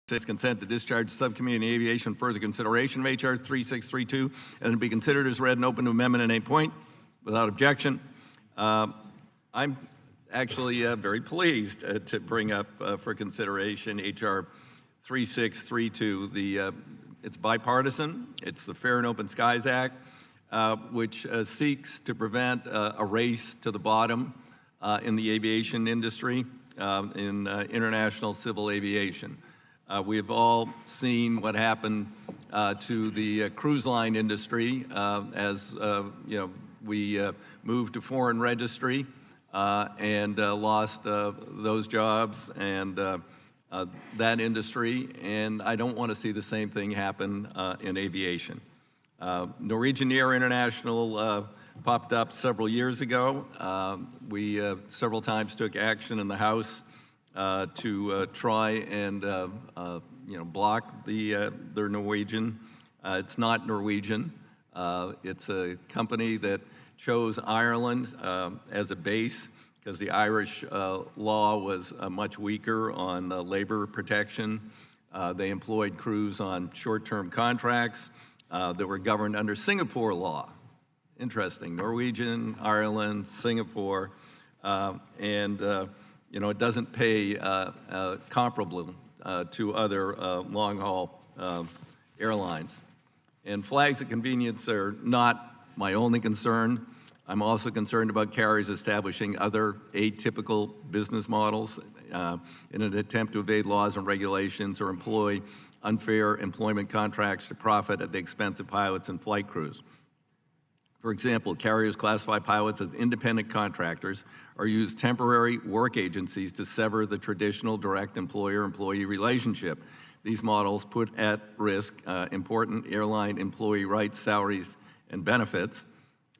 consent to discharge the subcommittee on aviation further consideration of H.R. 3632 and to be considered as read and open to amendment at any point without objection. I'm actually very pleased to bring up for consideration H.R. 3632. It's bipartisan. It's the Fair and Open Skies Act, which seeks to prevent a race to the bottom in the aviation industry, in international civil aviation. We have all seen what happened to the cruise line industry as we moved to foreign registry and lost those jobs and that industry, and I don't want to see the same thing happen in aviation. Norwegian Air International popped up several years ago. We several times took action in the House to try and block their Norwegian. It's not Norwegian. It's a company that chose Ireland as a base because the Irish law was much weaker on labor protection. They employed crews on short-term contracts that were governed under Singapore law. Interesting, Norwegian, Ireland, Singapore, and it doesn't pay comparable to other long-haul airlines. And flags of convenience are not my only concern. I'm also concerned about carriers establishing other atypical business models in an attempt to evade laws and regulations or employ unfair employment contracts to profit at the expense of pilots and flight crews. For example, carriers classify pilots as independent contractors or use temporary work agencies to sever the traditional direct employer-employee relationship. These models put at risk important airline employee rights, salaries, and benefits.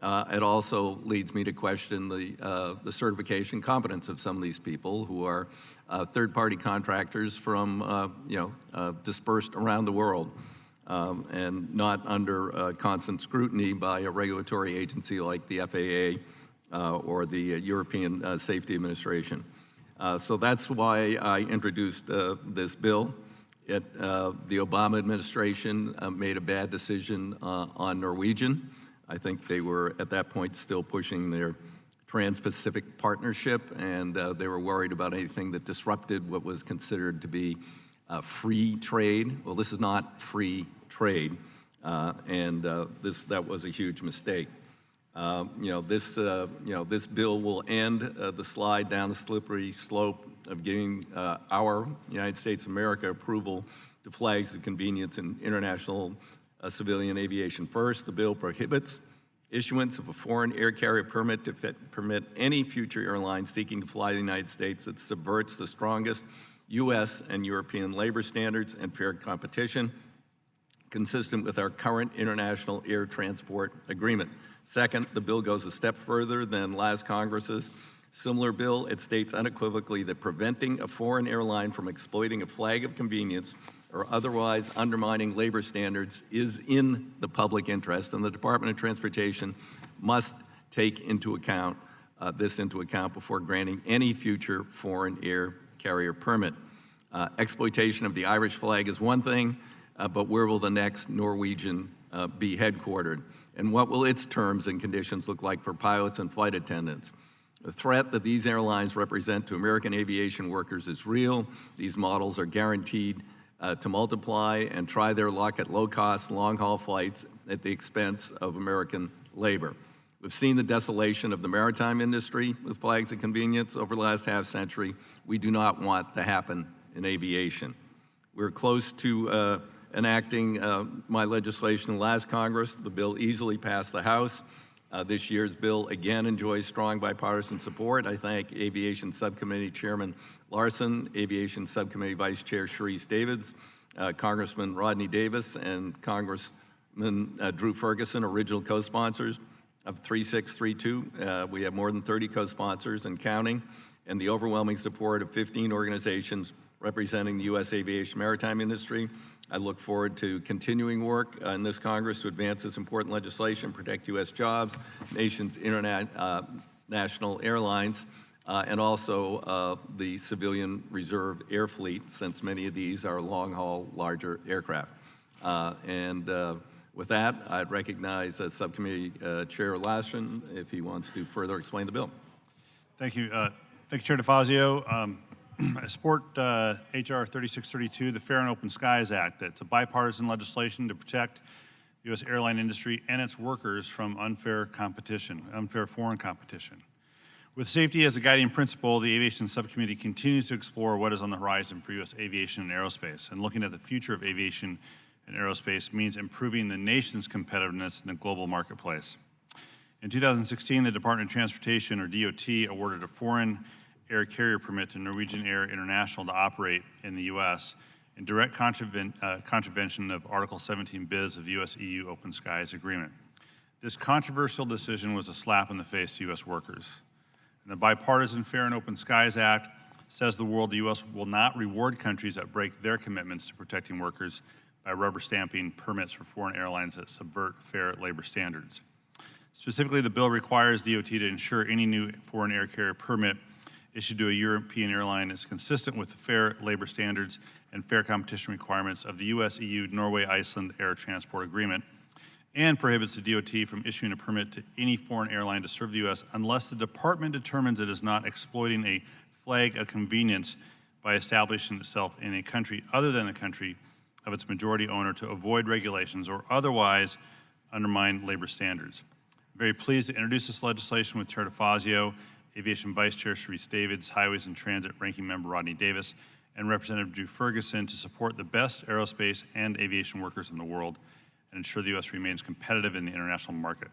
It also leads me to question the certification competence of some of these people who are third-party contractors from dispersed around the world. And not under constant scrutiny by a regulatory agency like the FAA or the European Safety Administration. So that's why I introduced this bill. The Obama administration made a bad decision on Norwegian. I think they were, at that point, still pushing their Trans-Pacific Partnership, and they were worried about anything that disrupted what was considered to be free trade. Well, this is not free trade, and that was a huge mistake. This bill will end the slide down the slippery slope of giving our United States of America approval to flags of convenience in international civilian aviation. First, the bill prohibits issuance of a foreign air carrier permit to permit any future airline seeking to fly the United States that subverts the strongest U.S. and European labor standards and fair competition, consistent with our current international air transport agreement. Second, the bill goes a step further than last Congress's similar bill. It states unequivocally that preventing a foreign airline from exploiting a flag of convenience or otherwise undermining labor standards is in the public interest, and the Department of Transportation must take this into account before granting any future foreign air carrier permit. Exploitation of the Irish flag is one thing, but where will the next Norwegian be headquartered? And what will its terms and conditions look like for pilots and flight attendants? The threat that these airlines represent to American aviation workers is real. These models are guaranteed to multiply and try their luck at low-cost, long-haul flights at the expense of American labor. We've seen the desolation of the maritime industry with flags of convenience over the last half-century. We do not want to happen in aviation. We're close to enacting my legislation in the last Congress. The bill easily passed the House. This year's bill again enjoys strong bipartisan support. I thank Aviation Subcommittee Chairman Larsen, Aviation Subcommittee Vice Chair Sharice Davids, Congressman Rodney Davis, and Congressman Drew Ferguson, original co-sponsors of 3632. We have more than 30 co-sponsors and counting, and the overwhelming support of 15 organizations representing the U.S. aviation maritime industry. I look forward to continuing work in this Congress to advance this important legislation, protect U.S. jobs, nation's international airlines, and also the civilian reserve air fleet, since many of these are long-haul, larger aircraft. With that, I'd recognize Subcommittee Chair Larsen if he wants to further explain the bill. Thank you. Thank you, Chair DeFazio. I support H.R. 3632, the Fair and Open Skies Act. It's a bipartisan legislation to protect the U.S. airline industry and its workers from unfair foreign competition. With safety as a guiding principle, the Aviation Subcommittee continues to explore what is on the horizon for U.S. aviation and aerospace. And looking at the future of aviation and aerospace means improving the nation's competitiveness in the global marketplace. In 2016, the Department of Transportation, or DOT, awarded a foreign air carrier permit to Norwegian Air International to operate in the U.S. in direct contravention of Article 17 bis of the U.S.-EU Open Skies Agreement. This controversial decision was a slap in the face to U.S. workers. And the bipartisan Fair and Open Skies Act says the U.S. will not reward countries that break their commitments to protecting workers by rubber stamping permits for foreign airlines that subvert fair labor standards. Specifically, the bill requires DOT to ensure any new foreign air carrier permit issued to a European airline is consistent with the fair labor standards and fair competition requirements of the U.S.-EU Norway-Iceland Air Transport Agreement, and prohibits the DOT from issuing a permit to any foreign airline to serve the U.S. unless the department determines it is not exploiting a flag of convenience by establishing itself in a country other than the country of its majority owner to avoid regulations or otherwise undermine labor standards. I'm very pleased to introduce this legislation with Chair DeFazio, Aviation Vice Chair Sharice Davids, Highways and Transit Ranking Member Rodney Davis, and Representative Drew Ferguson to support the best aerospace and aviation workers in the world and ensure the U.S. remains competitive in the international market.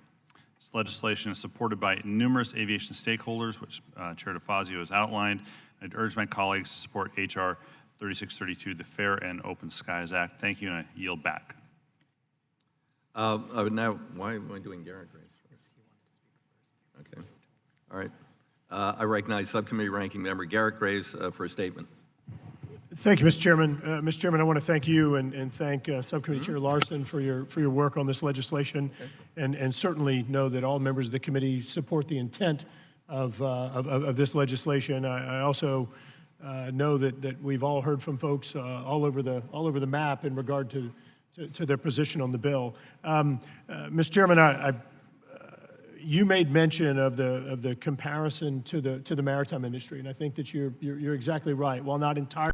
This legislation is supported by numerous aviation stakeholders, which Chair DeFazio has outlined. I'd urge my colleagues to support H.R. 3632, the Fair and Open Skies Act. Thank you, and I yield back. Now, why am I doing Garrett Graves first? Okay. All right. I recognize Subcommittee Ranking Member Garrett Graves for a statement. Thank you, Mr. Chairman. Mr. Chairman, I want to thank you and thank Subcommittee Chair Larsen for your work on this legislation, and certainly know that all members of the committee support the intent of this legislation. I also know that we've all heard from folks all over the map in regard to their position on the bill. Mr. Chairman, you made mention of the comparison to the maritime industry, and I think that you're exactly right. While not entirely